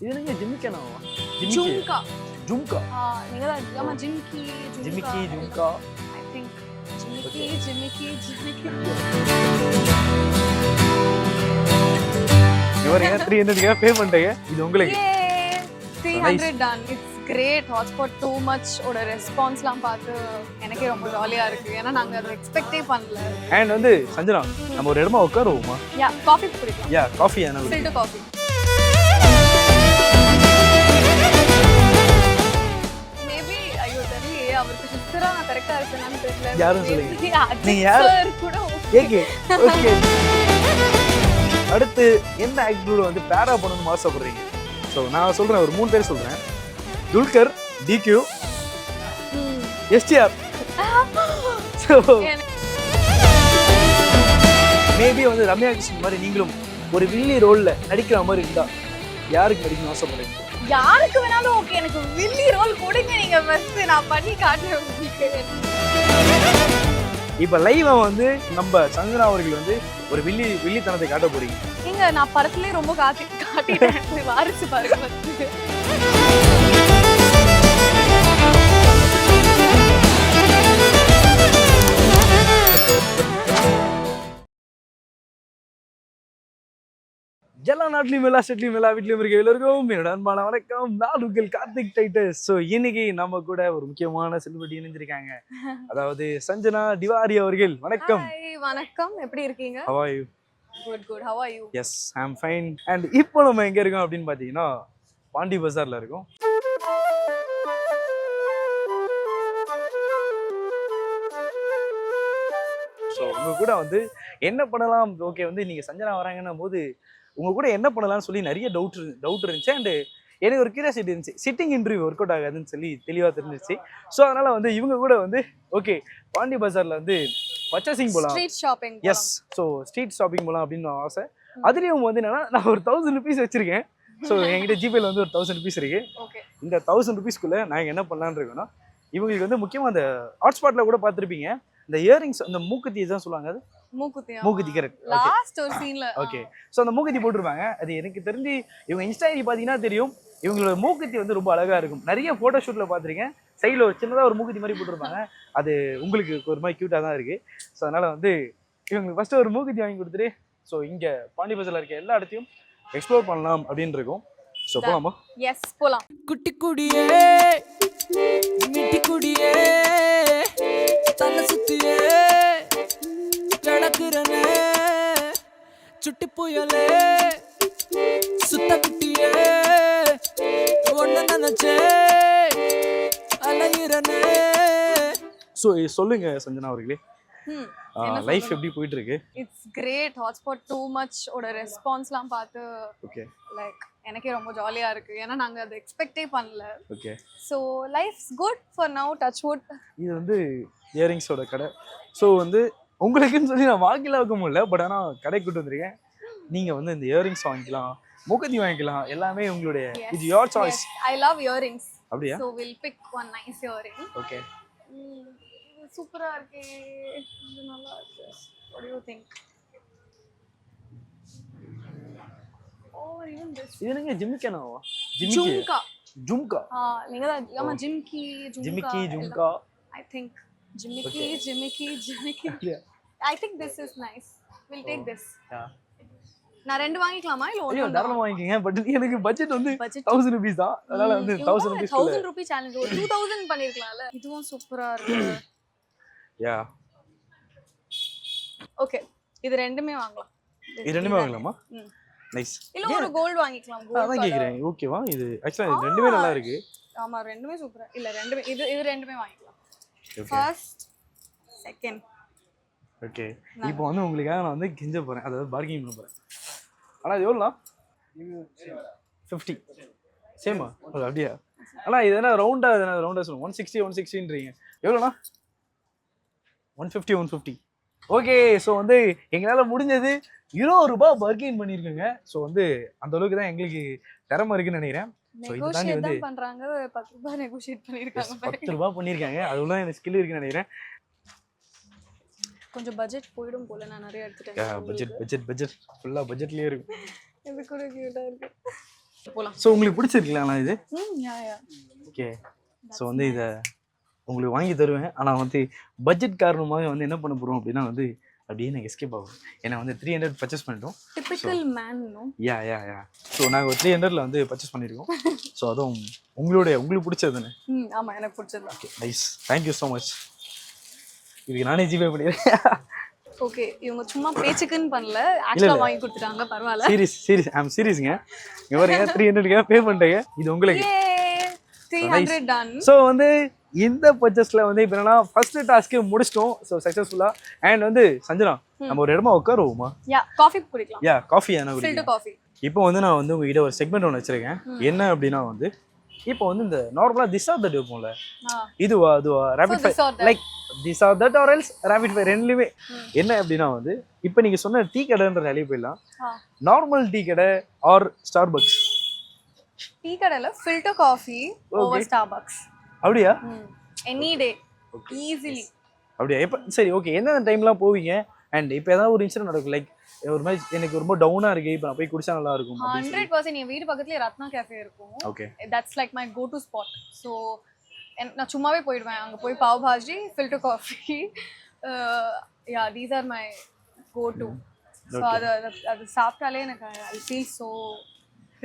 இது என்னங்க ஜிமிக்கனாவா? ஜும்கா. ஜும்கா. நீங்க தான் ஆமா ஜிமிக்கி ஜும்கா. ஐ திங்க் ஜிமிக்கி. இவரே 300 பே பண்ணிட்டீங்க. இது உங்களுக்கு 300 ton. It's great. Hotspot too much ஓட ரெஸ்பான்ஸ்லாம் பார்த்து எனக்கே ரொம்ப ஜாலியா இருக்கு. ஏன்னா நாங்க அதை எக்ஸ்பெக்டே பண்ணல. அண்ட் வந்து சஞ்சனா நம்ம ஒரு இடமா உட்காருவோமா? யா காஃபி குடிக்கலாம். யா காஃபி என்ன? Filter coffee. மேபி ஐயோ தெரியல அவருக்கு சிஸ்டரா நான் கரெக்ட்டா இருக்கேனான்னு தெரியல. யாரும் சொல்லுங்க. நீங்க யார் கூட ஓகே. அடுத்து என்ன ஆக்டரோட வந்து பேரா பண்ணணும்னு ஆசைப்படுறீங்க? ஸோ நான் சொல்றேன், ஒரு 3 பேர் சொல்றேன். துல்கர், டிக்யூ, எஸ்டிஆர். ஸோ மேபி வந்து ரம்யா கிருஷ்ணன் மாதிரி நீங்களும் ஒரு வில்லி ரோல்ல நடிக்கிற மாதிரி இருந்தா யாருக்கு நடிக்கணும்னு ஆசைப்படுறீங்க? யாருக்கு வேணாலும் ஓகே. எனக்கு வில்லி ரோல் கொடுங்க நீங்க ஃபர்ஸ்ட், நான் பண்ணி காட்டுறேன் உங்களுக்கு. இப்ப லைவா வந்து நம்ம சஞ்சனா அவர்கள் வந்து ஒரு வில்லித்தனத்தை காட்ட போறீங்க. நீங்க நான் படத்துலயே ரொம்ப காட்டிட்டேன். வாரிசு பாருங்க. எல்லா நாட்டிலையும் எல்லா ஸ்டேட்லையும் எல்லா வீட்லையும் இருக்க எல்லாருக்கும் என்னோட அன்பான வணக்கம். நான் உங்கள் கார்த்திக் டைட்டஸ். ஸோ இன்னைக்கு நம்ம கூட ஒரு முக்கியமான செலிபிரிட்டி இணைஞ்சிருக்காங்க. அதாவது சஞ்சனா திவாரி அவர்கள். வணக்கம். வணக்கம், எப்படி இருக்கீங்க? How are you? Good. How are you? Yes, I'm fine. And இப்போ நம்ம எங்க இருக்கோம் அப்படின்னு பாத்தீங்கன்னா பாண்டி பஜார்ல இருக்கோம். ஸோ உங்க கூட வந்து என்ன பண்ணலாம்? ஓகே வந்து நீங்க சஞ்சனா வராங்கன்னும் போது உங்க கூட என்ன பண்ணலாம்னு சொல்லி நிறைய டவுட் இருந்துச்சு. அண்ட் எனக்கு ஒரு கியூரியாசிட்டி இருந்துச்சு. சிட்டிங் இன்டர்வியூ ஒர்க் அவுட் ஆகாதுன்னு சொல்லி தெளிவாக தெரிஞ்சிச்சு. ஸோ அதனால வந்து இவங்க கூட வந்து ஓகே பாண்டி பஜார்ல வந்து பர்ச்சேசிங் போகலாம், street shopping. Yes, so street shopping போகலாம் அப்படின்னு ஆசை. அதுலேயும் வந்து என்னன்னா நான் ஒரு 1000 rupees வச்சிருக்கேன். ஸோ என்கிட்ட ஜிபேல வந்து ஒரு 1000 rupees இருக்கு. இந்த 1000 rupeesக்குள்ள நான் என்ன பண்ணலான்னு இருக்கேன்னா, இவங்களுக்கு வந்து முக்கியமாக அந்த ஹாட்ஸ்பாட்ல கூட பார்த்துருப்பீங்க, இந்த இயரிங்ஸ், அந்த மூக்குத்தி தான் சொல்லுவாங்க. அது மூக்குத்தி கரெக்ட். லாஸ்ட் ஒரு சீன்ல ஓகே. ஸோ அந்த மூக்குத்தி போட்டிருப்பாங்க. அது எனக்கு தெரிஞ்சு இவங்க இன்ஸ்டா ஐடி பார்த்தீங்கன்னா தெரியும். இவங்களோட மூக்குத்தி வந்து ரொம்ப அழகா இருக்கும். நிறைய போட்டோ ஷூட்ல பார்த்துருக்கேன். சைடில் ஒரு சின்னதாக ஒரு மூக்குத்தி மாதிரி போட்டிருப்பாங்க. அது உங்களுக்கு ஒரு மாதிரி க்யூட்டாக தான் இருக்கு. ஸோ அதனால வந்து இவங்களுக்கு ஃபர்ஸ்ட் ஒரு மூக்குத்தி வாங்கி கொடுத்துட்டு ஸோ இங்கே பாண்டி பஜார்ல இருக்க எல்லா இடத்தையும் எக்ஸ்ப்ளோர் பண்ணலாம் அப்படின்னு இருக்கும். ஸோ போலாமா? எஸ் போலாம். குட்டி குடியே மிட்டி குடியே தலை சுத்தியே நடக்கிறனே சுட்டி புயலே சுத்த குட்டியே ஒன்ன நினைச்சே அலையிறனே. ஸோ சொல்லுங்க சஞ்சனா அவர்களே, லைஃப் எப்படி போயிட்டு இருக்கு? It's great. Hotspot too much ஓட ரெஸ்பான்ஸ்லாம் பார்த்து ஓகே லைக் எனக்கே ரொம்ப ஜாலியா இருக்கு. ஏன்னா நாங்க அதை எக்ஸ்பெக்டே பண்ணல. Okay. So life's good for now. Touch wood. இது வந்து இயரிங்ஸோட கடை. ஸோ வந்து உங்களுக்குன்னு சொல்லி நான் வாங்கிலாம் வைக்க முடியல, பட் ஆனால் கடைக்கு கூட்டு வந்திருக்கேன். நீங்கள் வந்து இந்த இயரிங்ஸ் வாங்கிக்கலாம், மூக்குத்தி வாங்கிக்கலாம், எல்லாமே உங்களுடைய இது your choice. I love earrings. அப்படியா? So will pick one nice earring. Okay. சூப்பரா இருக்கு. இது நல்லா இருக்கு. What do you think? Oh, even this. இது என்னங்க ஜிமிக்கனாவா? ஜும்கா. ஜும்கா. நீங்க தான் ஆமா ஜிமிக்கி. ஜும்கா. I think ஜிமிக்கி. I think this is nice. We'll take this. Yeah. நான் ரெண்டு வாங்கிக்கலாமா இல்ல ஒண்ணு? தாராளமா வாங்கிக்கங்க. பட் எனக்கு பட்ஜெட் வந்து 1000 rupees தான். அதனால வந்து 1000 rupees 1000 ரூபாய் சேலஞ்ச் ஒரு 2000 பண்ணிருக்கலாம்ல. இதுவும் சூப்பரா இருக்கு. யா. ஓகே. இது ரெண்டுமே வாங்கலாம். இது ரெண்டுமே வாங்கலாமா? நைஸ். இல்ல ஒரு கோல்ட் வாங்கிக்கலாம். கோல்ட் அதான் கேக்குறேன். ஓகேவா? இது एक्चुअली இது ரெண்டுமே நல்லா இருக்கு. ஆமா ரெண்டுமே சூப்பரா. இல்ல ரெண்டுமே இது ரெண்டுமே வாங்கிக்கலாம். First second. ஓகே. இப்போ வந்து உங்களுக்காக நான் வந்து கிஞ்ச போறேன். அதாவது பார்கெயின் பண்ண போறேன். ஆனா இது எவ்வளோண்ணா? 50. சேமா? அப்படியா? ஆனா இது என்ன ரவுண்டா சொல்லுங்க. 160ன்றீங்க. எவ்வளோண்ணா? 150. ஓகே. ஸோ வந்து எங்களால் முடிஞ்சது ₹20 பார்கெயின் பண்ணியிருக்கோங்க. ஸோ வந்து அந்த அளவுக்கு தான் எங்களுக்கு திறமை இருக்குன்னு நினைக்கிறேன். ஸோ இதுதான் வந்து பண்றாங்க. ₹10 நெகோஷியேட் பண்ணிருக்காங்க. ₹10 பண்ணியிருக்காங்க. அதுல எனக்கு ஸ்கில் இருக்குன்னு நினைக்கிறேன். கொஞ்சம் பட்ஜெட் போய்டும் போல. நான் நிறைய எடுத்துட்டேன். பட்ஜெட் ஃபுல்லா பட்ஜெட்லயே இருக்கு. இது கூட கியூட்டா இருக்கு. போலாம். ஸோ உங்களுக்கு பிடிச்சிருக்கலாம் இது? யா யா. ஓகே. ஸோ வந்து இதை உங்களுக்கு வாங்கி தருவேன். ஆனால் வந்து பட்ஜெட் காரணமாக வந்து என்ன பண்ண போகிறோம் அப்படின்னா வந்து அப்படியே எனக்கு எஸ்கேப் ஆகும். ஏன்னா வந்து 300 பர்ச்சேஸ் பண்ணிட்டோம். Typical man no. Yeah. So நாங்கள் ஒரு 300ல் வந்து பர்ச்சேஸ் பண்ணியிருக்கோம். ஸோ அதுவும் உங்களுக்கு பிடிச்சது தானே? ஆமாம், எனக்கு பிடிச்சது. Okay, nice. Thank you so much. இதுக்கு நானே ஜிபே பண்ணிடுறேன். ஓகே, இவங்க சும்மா பேச்சுக்குன்னு பண்ணல, ஆக்சுவலாக வாங்கி கொடுத்துட்டாங்க. பரவாயில்ல. சீரியஸ் ஐம் சீரியஸ்ங்க. இங்கே பாருங்க 300க்கு பே பண்ணிட்டேங்க. இது உங்களுக்கு 300 டன். ஸோ வந்து இந்த பர்ச்சேஸில் வந்து இப்போ என்னன்னா ஃபர்ஸ்ட் டாஸ்க்கு முடிச்சிட்டோம். ஸோ சக்ஸஸ்ஃபுல்லாக. அண்ட் வந்து சஞ்சனா, நம்ம ஒரு இடமா உட்காருவோமா? காஃபி குடிக்கலாம். காஃபி என்ன ஃபில்டர் குடிக்கலாம்? காஃபி. இப்போ வந்து நான் வந்து உங்ககிட்ட ஒரு செக்மெண்ட் ஒன்று வச்சிருக்கேன். என்ன அப்படின்னா வந்து இப்போ வந்து இந்த நார்மலாக திஸ் ஆர் தட் வைப்போம்ல, இதுவா rapid fire, like this or that or else rapid fire, ரெண்டுலையுமே. என்ன அப்படின்னா வந்து இப்போ நீங்கள் சொன்ன டீ கடைன்ற வேலையை போயிடலாம். நார்மல் டீ கடை ஆர் ஸ்டார்பக்ஸ்? டீ கடையில் ஃபில்டர் காஃபி ஓவர் ஸ்டார்பக்ஸ். அப்படியா? Any day easily. அப்படியா? எப்போ? சரி, ஓகே. எந்தெந்த டைம்லாம் போவீங்க? அண்ட் இப்போ ஏதாவது ஒரு இன்சிடென்ட் நடக்கும், லைக் ஒரு மாதிரி எனக்கு ரொம்ப டவுனாக இருக்குது, இப்போ நான் போய் குடிச்சா நல்லா இருக்கும்? 100%. என் வீடு பக்கத்துலேயே ரத்னா கேஃபே இருக்கும். Okay, that's like my go to spot. So நான் சும்மாவே போயிடுவேன் அங்கே. போய் pav bhaji, filter coffee, yeah, these are my go to. So அது சாப்பிட்டாலே எனக்கு ஐ ஃபீல் ஸோ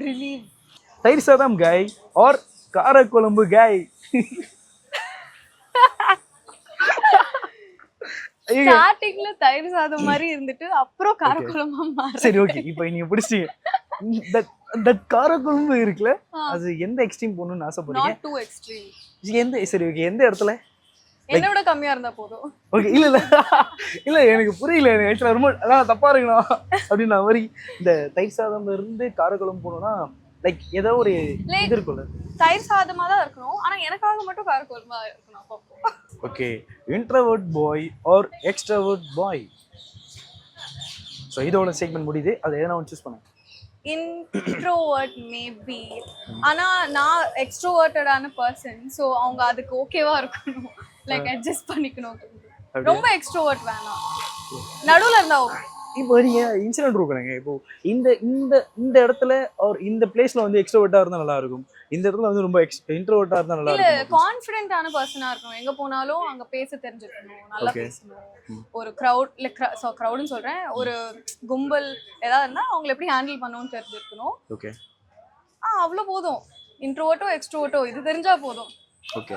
ரிலீவ். தயிர் சாதம் காய் ஆர் காரக்குழம்பு காய்? ஸ்டார்டிங்ல தயிர் சாதம் மாதிரி இருந்துட்டு அப்புறம் காரக்குழம்பா மாறி. சரி, ஓகே. இப்போ நீங்க பிடிச்சிட்டீங்க. தட் காரக்குழம்பு இருக்குல்ல, அது எந்த எக்ஸ்ட்ரீம் போகணும்னு ஆசைப்படுறீங்க? Not too extreme. எந்த? சரி, ஓகே. எந்த இடத்துல? என்ன விட கம்மியா இருந்தா போதும். ஓகே. இல்ல எனக்கு புரியல. எனக்கு ஆக்சுவலா ரொம்ப தப்பா இருக்கணும் அப்படின்னா மாதிரி இந்த தயிர் சாதம்ல இருந்து காரக்குழம்பு போகணும்னா லைக் ஏதோ ஒரு இது இருக்கும்ல. தயிர் சாதமா தான் இருக்கணும், ஆனா எனக்காக மட்டும் காரக்குழம்பா இருக்கணும் அப்பப்போ. Okay. Introvert boy or extrovert bye? So இதோட செக்மெண்ட் முடியுது. அதை எதனா சூஸ் பண்ணேன். Introvert maybe. ஆனா நான் எக்ஸ்ட்ரோவர்ட்டடான பர்சன். ஸோ அவங்க அதுக்கு ஓகேவா இருக்கணும், லைக் அட்ஜஸ்ட் பண்ணிக்கணும். ரொம்ப எக்ஸ்ட்ரோவர்ட் வேணாம், நடுவில் இருந்தா ஓகே. இப்போ நீங்க இன்சிடென்ட் இருக்குங்க. இப்போ இந்த இந்த இந்த இடத்துல ஒரு இந்த பிளேஸ்ல வந்து எக்ஸ்ட்ரோவர்ட்டா இருந்தா நல்லா இருக்கும், இந்த இடத்துல வந்து ரொம்ப இன்ட்ரோவர்ட்டா இருந்தா நல்லா இருக்கும். இல்ல, கான்ஃபிடென்ட்டான பர்சனா இருக்கணும். எங்க போனாலும் அங்க பேச தெரிஞ்சிருக்கணும், நல்லா பேசணும். ஒரு கிரவுட், இல்ல கிரவுட்னு சொல்றேன், ஒரு கும்பல் ஏதாவது இருந்தா அவங்களை எப்படி ஹேண்டில் பண்ணணும்னு தெரிஞ்சிருக்கணும். ஓகே. அவ்வளவு போதும். இன்ட்ரோவர்ட்டோ எக்ஸ்ட்ரோவர்ட்டோ இது தெரிஞ்சா போதும். ஓகே.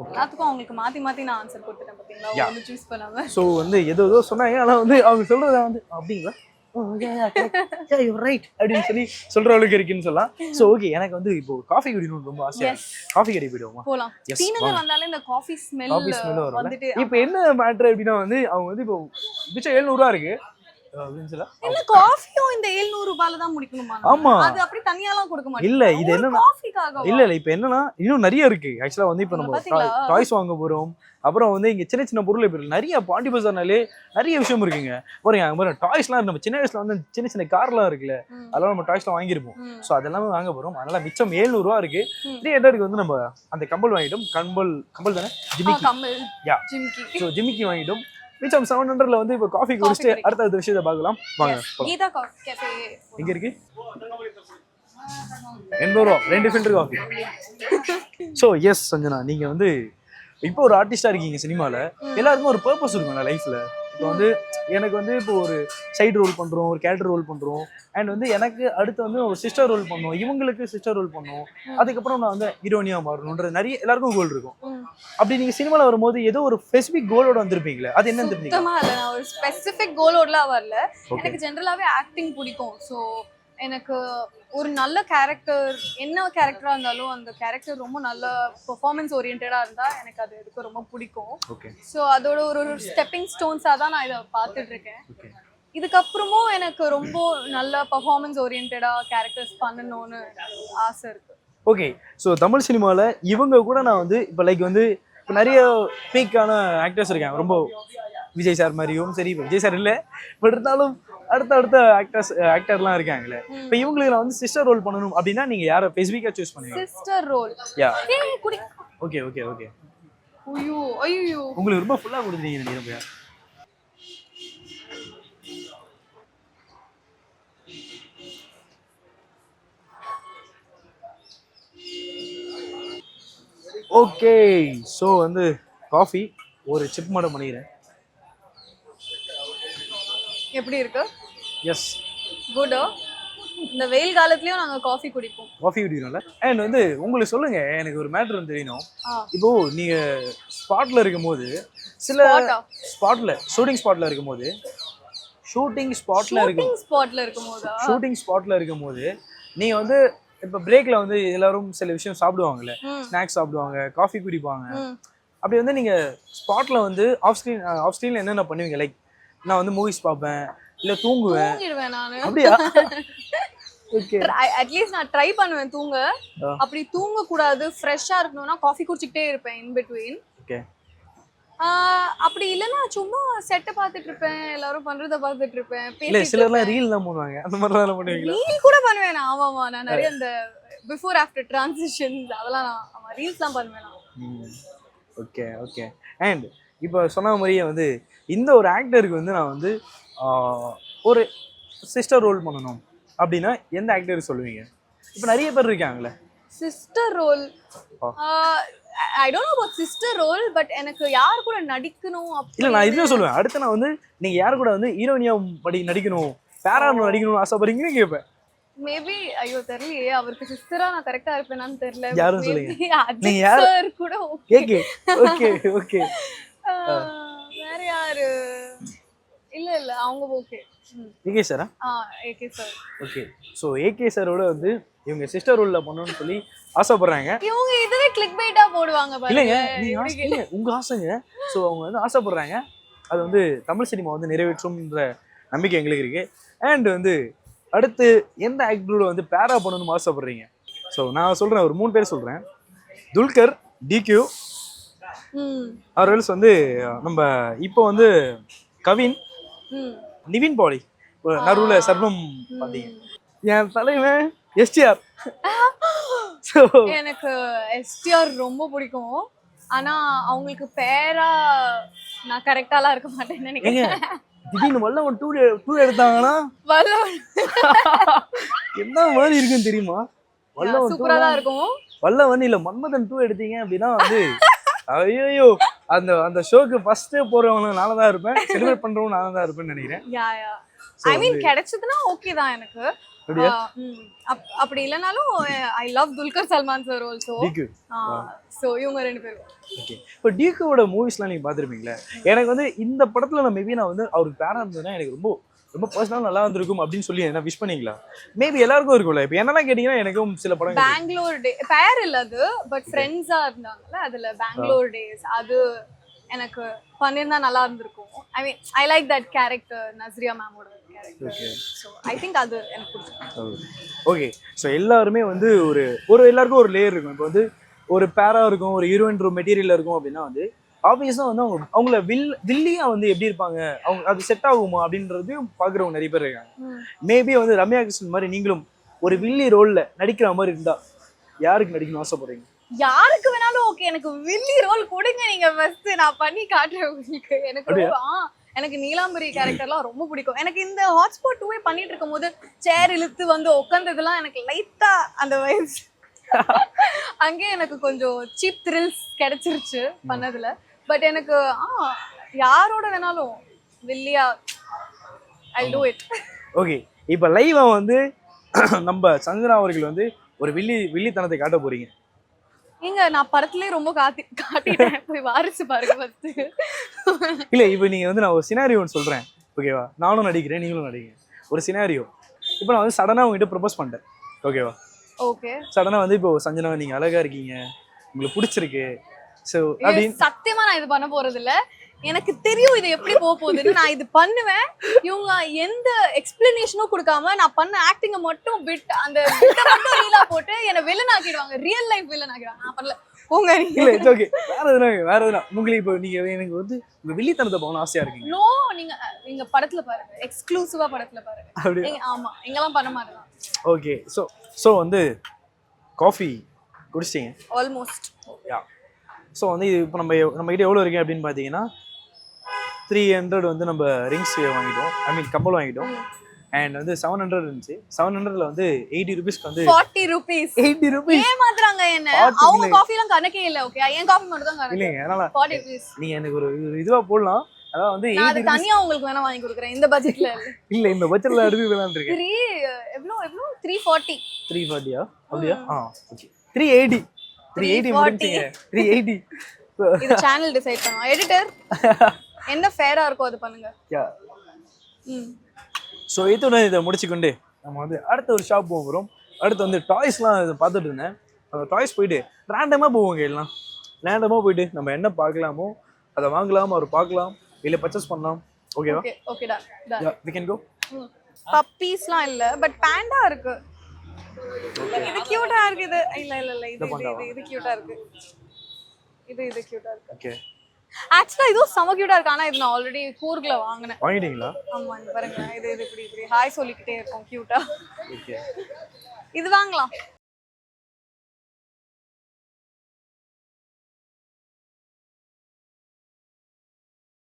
எல்லாத்துக்கும் அவங்களுக்கு மாத்தி நான் ஆன்சர் கொடுத்துட்டேன் பாத்தீங்களா, ஒன்னு சூஸ் பண்ணாம. சோ வந்து ஏதோ சொன்னாங்க, ஆனா வந்து அவங்க சொல்றத வந்து அப்படிங்களா ரைட் அப்படின்னு சொல்லி சொல்ற அளவுக்கு இருக்குன்னு சொல்லலாம். So okay. எனக்கு வந்து இப்போ காஃபி குடிக்கணும்னு ரொம்ப ஆசையா இருக்கு. காஃபி கடை போயிடுவோமா? போலாம். டீனகர் வந்தாலே இந்த காஃபி ஸ்மெல் வந்துட்டு. இப்போ என்ன மேட்டர் அப்படின்னா வந்து அவங்க வந்து இப்போ மிச்சம் 700 இருக்கு அப்படின்னு சொல்ல, இல்ல காஃபியும் இந்த 700 ரூபாயில தான் முடிக்கணுமா? ஆமா. அது அப்படி தனியாலாம் கொடுக்க மாட்டாங்க. இல்ல இது என்னன்னா காஃபிக்காக இல்ல இப்போ என்னன்னா இன்னும் நிறைய இருக்கு. ஆக்சுவலா வந்து இப்போ நம்ம டாய்ஸ் வாங்க போறோம், அப்புறம் வந்து இங்க சின்ன பொருள் இப்போ நிறைய பாண்டி பஜார்னாலே நிறைய விஷயம் இருக்குங்க. பாருங்க, அங்க பாருங்க டாய்ஸ்லாம் நம்ம சின்ன வயசுல வந்து சின்ன கார்லாம் இருக்குல்ல, அதெல்லாம் நம்ம டாய்ஸ்லாம் வாங்கியிருப்போம். ஸோ அதெல்லாமே வாங்க போறோம். அதனால மிச்சம் 700 ரூபா இருக்கு. 300க்கு வந்து நம்ம அந்த கம்பல் வாங்கிட்டோம். கம்பல் தானே? ஜிமிக்கி. ஸோ ஜிமிக்கி வாங்கிட்டோம். மிச்சம் 700ல வந்து இப்போ காஃபி குடிச்சிட்டு அடுத்த விஷயத்தை பார்க்கலாம் வாங்க. கீதா கேஃபே எங்க இருக்கு? 800 ரூபா 2 filter coffee. So yes Sanjana, நீங்க வந்து இப்போ ஒரு ஆர்டிஸ்டா இருக்கீங்க. சினிமால எல்லாருக்கும் ஒரு பர்பஸ் இருக்கும்ல லைஃப்ல. இப்போ வந்து எனக்கு வந்து இப்போ ஒரு சைடு ரோல் பண்றோம், ஒரு கேரக்டர் ரோல் பண்றோம், அண்ட் வந்து எனக்கு அடுத்து வந்து ஒரு சிஸ்டர் ரோல் பண்ணணும், இவங்களுக்கு சிஸ்டர் ரோல் பண்ணணும், அதுக்கப்புறம் நான் வந்து ஹீரோனியா மாறணும்ன்ற நிறைய எல்லாருக்கும் கோல் இருக்கும். அப்படி நீங்க சினிமால வரும்போது ஏதோ ஒரு ஸ்பெசிபிக் கோலோட வந்திருப்பீங்களே, அது என்ன இருந்தீங்க? சுத்தமா இல்ல, நான் ஒரு ஸ்பெசிபிக் கோலோடலாம் வரல. எனக்கு ஜெனரலாவே ஆக்டிங் பிடிக்கும். ஸோ எனக்கு ஒரு நல்ல கேரக்டர், என்ன கேரக்டரா இருந்தாலும் அந்த கேரக்டர் ரொம்ப நல்ல பெர்ஃபார்மன்ஸ் ஓரியன்டா இருந்தா எனக்கு அது எனக்கு ரொம்ப பிடிக்கும். ஸோ அதோட ஒரு ஸ்டெப்பிங் ஸ்டோன்ஸா தான் நான் இதை பார்த்துட்டு இருக்கேன். இதுக்கப்புறமும் எனக்கு ரொம்ப நல்ல பெர்ஃபார்மன்ஸ் ஓரியன்டா கேரக்டர்ஸ் பண்ணணும்னு ஆசை இருக்கு. ஓகே. ஸோ தமிழ் சினிமாவில் இவங்க கூட நான் வந்து இப்போ லைக் வந்து இப்போ நிறைய ஃபேக்கான ஆக்டர்ஸ் இருக்காங்க. ரொம்ப விஜய் சார் மாதிரியும் சரி, விஜய் சார் இல்லை பட் இருந்தாலும் அடுத்த ஆக்டர்லாம் இருக்காங்களே. இப்போ இவங்களுக்கு நான் வந்து சிஸ்டர் ரோல் பண்ணணும் அப்படின்னா நீங்க யாரை ஸ்பெசிஃபிக்கா சூஸ் பண்ணுவீங்க? Sister role. யா. ஓகே. ஐயோ உங்களுக்கு ரொம்ப ஃபுல்லா கொடுத்துட்டீங்க நீங்க. ஓகே, ஸோ வந்து காஃபி ஒரு சிப் மட்டும் பண்ணிக்கிறேன். எப்படி இருக்கு? எஸ், குட்டோ. இந்த வெயில் காலத்துலயும் நாங்க காஃபி குடிப்போம். காஃபி குடிக்கணும்ல. அண்ட் வந்து உங்களுக்கு சொல்லுங்க, எனக்கு ஒரு மேட்ரு வந்து தெரியணும். ஆ. இப்போ நீங்க ஸ்பாட்ல இருக்கும்போது சில Spot-ஆ? ஸ்பாட்ல ஷூட்டிங் ஸ்பாட்ல இருக்கும்போது ஷூட்டிங் ஸ்பாட்ல இருக்கும்போதா ஷூட்டிங் ஸ்பாட்ல இருக்கும்போது நீங்க வந்து இப்போ பிரேக்ல வந்து எல்லாரும் சில விஷயம் சாப்பிடுவாங்கல்ல, ஸ்நாக்ஸ் சாப்பிடுவாங்க, காஃபி குடிப்பாங்க. அப்படி வந்து நீங்க ஸ்பாட்ல வந்து ஆஃப் ஸ்க்ரீன்ல என்னென்ன பண்ணுவீங்க? லைக் நான் வந்து மூவிஸ் பார்ப்பேன், இல்ல தூங்குவேன். தூங்கிடுவேன் நானு. அப்படியா? ஓகே. அட்லீஸ்ட் நான் ட்ரை பண்ணுவேன் தூங்க. அப்படி தூங்க கூடாது, ஃப்ரெஷ்ஷா இருக்கணும்னா காஃபி குடிச்சிட்டே இருப்பேன் இன் பிட்வீன். ஓகே. அப்படி இல்லைன்னா சும்மா செட்டை பார்த்துட்டு இருப்பேன், எல்லாரும் பண்றத பார்த்துட்டு இருப்பேன். இல்ல சிலர்லாம் ரீல் தான் பண்ணுவாங்க, அந்த மாதிரிலாம் பண்ணுவீங்களா? ரீல் கூட பண்ணுவேன் நான். ஆமாமா, நான் நிறைய இந்த பிஃபோர் ஆஃப்டர் டிரான்சிஷன்ஸ் அதெல்லாம் நான் ரீல்ஸ்லாம் பண்ணுவேன் நான். Okay okay. அண்ட் இப்போ சொன்ன மாதிரியே வந்து இந்த ஒரு ஆக்டருக்கு வந்து நான் வந்து ஒரு சிஸ்டர் ரோல் பண்ணணும் அப்படின்னா எந்த ஆக்டர் சொல்லுவீங்க? இப்போ நிறைய பேர் இருக்காங்களே. Sister role, I don't know about sister role, but எனக்கு யார் கூட நடிக்கணும் அப்படி இல்லை, நான் இதுதான் சொல்லுவேன். அடுத்து நான் வந்து நீங்க யார் கூட வந்து ஹீரோனியா நடிக்கணும், பேரானோ நடிக்கணும்னு ஆசைப்படுறீங்கன்னு கேட்பேன். மேபி ஐயோ தெரியலையே, அவருக்கு சிஸ்டரா நான் கரெக்டா இருப்பேனான்னு தெரியல. யாரும் சொல்லுங்க. நீங்க யார் கூட ஓகே ஓகே ஓகே. வேற யாரு? இல்ல அவங்க ஓகே. ஏகே சாரா? AK sir. Okay. So AK சாரோட வந்து இவங்க சிஸ்டர் ரோல்ல பண்ணணும்னு சொல்லி ஆசைப்படுறாங்க. இவங்க இதுவே கிளிக் பைட்டா போடுவாங்க பாருங்க. இல்லைங்க, நீங்க உங்க ஆசைங்க. ஸோ அவங்க வந்து ஆசைப்படுறாங்க, அது வந்து தமிழ் சினிமா வந்து நிறைவேற்றும்ன்ற நம்பிக்கை எங்களுக்கு இருக்கு. அண்ட் வந்து அடுத்து எந்த ஆக்டரோட வந்து பேரா பண்ணணும்னு ஆசைப்படுறீங்க? ஸோ நான் சொல்றேன், ஒரு 3 பேர் சொல்றேன். துல்கர், டிக்யூ, அவர்ஸ் வந்து நம்ம இப்போ வந்து கவின், நிவின் பாலி, நடுவுல சர்வம் பாத்தீங்க. என் தலைவன் எஸ்டிஆர். எனக்கு எஸ்டிஆர் ரொம்ப பிடிக்கும். ஆனா அவங்களுக்கு பேரா நான் கரெக்டாலாம் இருக்க மாட்டேன்னு நினைக்கிறேன். திடீர்னு வல்லவன் 2 எடுத்தாங்கன்னா என்ன மாதிரி இருக்குன்னு தெரியுமா? வல்லவன் சூப்பரா தான் இருக்கும். வல்லவன் இல்ல மன்மதன் 2 எடுத்தீங்க அப்படின்னா வந்து ஐயோ, அந்த அந்த ஷோக்கு ஃபர்ஸ்ட் போறவங்க நானா தான் இருப்பேன், செலிப்ரேட் பண்றவங்க நானா தான் இருப்பேன்னு நினைக்கிறேன். ஐ மீன் கிடைச்சதுன்னா ஓகே தான் எனக்கு. அப்படி இல்லனாலும் I love Dulquer Salman sir also. So இவங்க 2 பேரும். ஓகே. இப்போ டிகோட மூவிஸ்லாம் நீங்க பாத்துருப்பீங்களா? எனக்கு வந்து இந்த படத்துல நான் மேபி நான் வந்து அவருக்கு பேரா இருந்ததுன்னா எனக்கு ரொம்ப ரொம்ப பர்சனலா நல்லா இருந்திருக்கும் அப்படின்னு சொல்லி என்ன விஷ் பண்ணீங்களா? மேபி எல்லாருக்கும் இருக்கும்ல. இப்போ என்னெல்லாம் கேட்டீங்கன்னா எனக்கும் சில படம் பெங்களூர் டே பேர் இல்ல அது, பட் ஃப்ரெண்ட்ஸா இருந்தாங்கல்ல அதுல பெங்களூர் டேஸ் அது எனக்கு பண்ணிருந்தா நல்லா இருந்திருக்கும். I mean I like that character, Nazriya மேமோட கேரக்டர். சோ ஐ திங்க் அது எனக்கு பிடிச்சிருக்கு. ஓகே. ஸோ எல்லாருமே வந்து ஒரு எல்லாருக்கும் ஒரு லேயர் இருக்கும். இப்போ வந்து ஒரு பேரா இருக்கும், ஒரு ஹீரோயின் மெட்டீரியல் இருக்கும் அப்படின்னா வந்து ஆப்வியஸா வந்து அவங்கள வில்லியா வந்து எப்படி இருப்பாங்க, அவங்க அது செட் ஆகுமா அப்படின்றதையும் பாக்குறவங்க நிறைய பேர் இருக்காங்க. மேபி வந்து ரம்யா கிருஷ்ணன் மாதிரி நீங்களும் ஒரு வில்லி ரோல்ல நடிக்கிற மாதிரி இருந்தா யாருக்கு நடிக்கணும்னு ஆசைப்படுறீங்க? யாருக்கு வேணாலும் ஓகே, எனக்கு வில்லி ரோல் கொடுங்க நீங்க ஃபர்ஸ்ட், நான் பண்ணி காட்டுறேன் உங்களுக்கு. எனக்கு நீலாம்பரி கேரக்டர்லாம் ரொம்ப பிடிக்கும். எனக்கு இந்த ஹாட்ஸ்பாட் 2 பண்ணிட்டு இருக்கும் போது சேர் இழுத்து வந்து உட்காந்ததெல்லாம் எனக்கு லைட்டா அந்த வைப்ஸ் அங்கே எனக்கு கொஞ்சம் சீப் த்ரில்ஸ் கிடைச்சிருச்சு பண்ணதுல. பட் எனக்கு யாரோட வேணாலும் வில்லியா ஐ டு இட். ஓகே. இப்போ லைவா வந்து நம்ம சஞ்சனா அவர்கள் வந்து ஒரு வில்லித்தனத்தை காட்ட போறீங்க. ஏங்க நான் படத்துலயே ரொம்ப காட்டிட்டேன், போய் வாரிசு பாருங்க ஃபர்ஸ்ட். இல்ல இப்போ நீங்க வந்து நான் ஒரு சினாரியோ சொல்றேன், ஓகேவா? நானும் நடிக்கிறேன், நீங்களும் நடிக்கிறீங்க. ஒரு சினாரியோ இப்போ நான் வந்து சடனா உங்ககிட்ட ப்ரொபோஸ் பண்ணிட்டேன், ஓகேவா? ஓகே. சடனா வந்து இப்போ சஞ்சனா நீங்க அழகா இருக்கீங்க, உங்களுக்கு பிடிச்சிருக்கு, சோ அப்படி சத்தியமா நான் இது பண்ண போறது இல்ல. எனக்கு தெரியும் இது எப்படி போக போகுதுன்னு. நான் இது பண்ணுவேன், இவங்க எந்த எக்ஸ்பிளனேஷனும் கொடுக்காம நான் பண்ண ஆக்டிங்க மட்டும் அந்த மட்டும் ரீலா போட்டு என்ன வில்லன் ஆக்கிடுவாங்க, ரியல் லைஃப் வில்லன் ஆக்கிடுவாங்க. நான் பண்ணல, போங்க. இல்ல இட்ஸ் ஓகே. வேற எதுனா உங்களுக்கு இப்போ நீங்க எனக்கு வந்து உங்க வில்லித்தனத்தை போகணும் ஆசையா இருக்கீங்க? நோ, நீங்க படத்துல பாருங்க, எக்ஸ்க்ளூசிவா படத்துல பாருங்க. ஆமா, எங்கெல்லாம் பண்ண மாட்டேன். ஓகே. சோ வந்து காஃபி குடிச்சிட்டீங்க ஆல்மோஸ்ட். யா. ஸோ வந்து இப்போ நம்ம கிட்ட எவ்வளோ இருக்கு அப்படின்னு பார்த்தீங்கன்னா 300 வந்து நம்ம ரிங்ஸ் வாங்கிட்டோம், ஐ மீன் கம்பல் வாங்கிட்டோம். அண்ட் வந்து 700 இருந்துச்சு. 700ல வந்து 80 ருபீஸ்க்கு வந்து 40 rupees 80 ருபீஸ் ஏமாத்துறாங்க என்ன. அவங்க காஃபி எல்லாம் கணக்கே இல்ல. ஓகே, என் காஃபி மட்டும் தான் கணக்கு. இல்லைங்க. அதனால 40 rupees. நீங்க எனக்கு ஒரு இதுவா போடலாம். அதான் வந்து நான் 80 அது தனியா உங்களுக்கு வேணா வாங்கி கொடுக்குறேன் இந்த பட்ஜெட்ல. இல்ல இந்த பட்ஜெட்ல எடுத்து விளையாண்டுருக்கேன். 340. 340யா? அப்படியா? ஓகே. 380 முடிஞ்சுங்க. 380 இது சேனல் டிசைட் பண்ணும். எடிட்டர் என்ன ஃபேரா இருக்கோ அது பண்ணுங்க. ஸோ இதோட இதை முடிச்சுக்கொண்டு நம்ம வந்து அடுத்த ஒரு ஷாப் போகிறோம். அடுத்து வந்து டாய்ஸ்லாம் இதை பார்த்துட்டு இருந்தேன். அந்த டாய்ஸ் போயிட்டு ரேண்டமாக போவோங்க. எல்லாம் ரேண்டமாக போயிட்டு நம்ம என்ன பார்க்கலாமோ அதை வாங்கலாம், அவர் பார்க்கலாம், இல்லை பர்ச்சேஸ் பண்ணலாம். ஓகேவா? ஓகேடா. we can go. பப்பீஸ்லாம் இல்ல, பட் பாண்டா இருக்கு. இது கியூட்டா இருக்கு. இது இல்ல இது கியூட்டா இருக்கு. இது கியூட்டா இருக்கு. ஓகே. ஆக்சுவலா இதுவும் செம கியூட்டா இருக்கு. ஆனா இது நான் ஆல்ரெடி கூர்க்ல வாங்குனேன். வாங்கிட்டீங்களா? ஆமா, இங்க பாருங்க. இது இப்படி ஹாய் சொல்லிக்கிட்டே இருக்கும் கியூட்டா. ஓகே. இது வாங்கலாம்.